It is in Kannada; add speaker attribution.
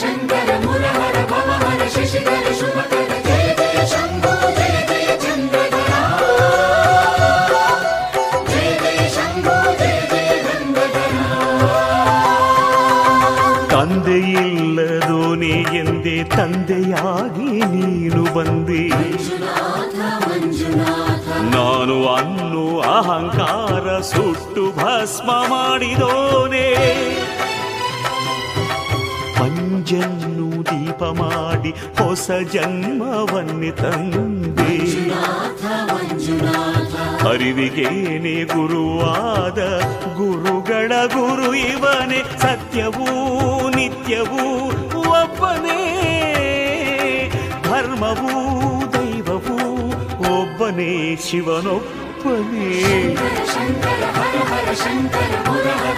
Speaker 1: ಶಂಕರ ಮುರಹರ ಭವಹರ ಶಶಿಧರ ಶುಭಕರ ಜಯ ಜಯ ಶಂಭೋ ಜಯ ಜಯ ಚಂದ್ರಧರ ಜಯ ಜಯ ಶಂಭೋ ಜಯ ಜಯ ಗಂಗಾಧರ.
Speaker 2: ತಂದೆಯಿಲ್ಲದೋನೆ ಎಂದೇ ತಂದೆಯಾಗಿ ನೀನು ಬಂದೆ. ನಾನು ಅನ್ನು ಅಹಂಕಾರ ಸುಟ್ಟು ಭಸ್ಮ ಮಾಡಿದೋನೆ. ಪಂಜನ್ನು ದೀಪ ಮಾಡಿ ಹೊಸ ಜನ್ಮವನ್ನೇ ತಂದೆ. ಅರಿವಿಗೇನೆ ಗುರುವಾದ ಗುರುಗಳ ಗುರು ಇವನೇ. ಸತ್ಯವೂ ನಿತ್ಯವೂ ಒಬ್ಬನೇ. ಧರ್ಮವೂ ದೈವವೂ ಒಬ್ಬನೇ. ಶಿವನೊಬ್ಬನೇ.
Speaker 1: ಶಂಕರ ಹರ ಹರ ಶಂಕರ ಮುರಹರ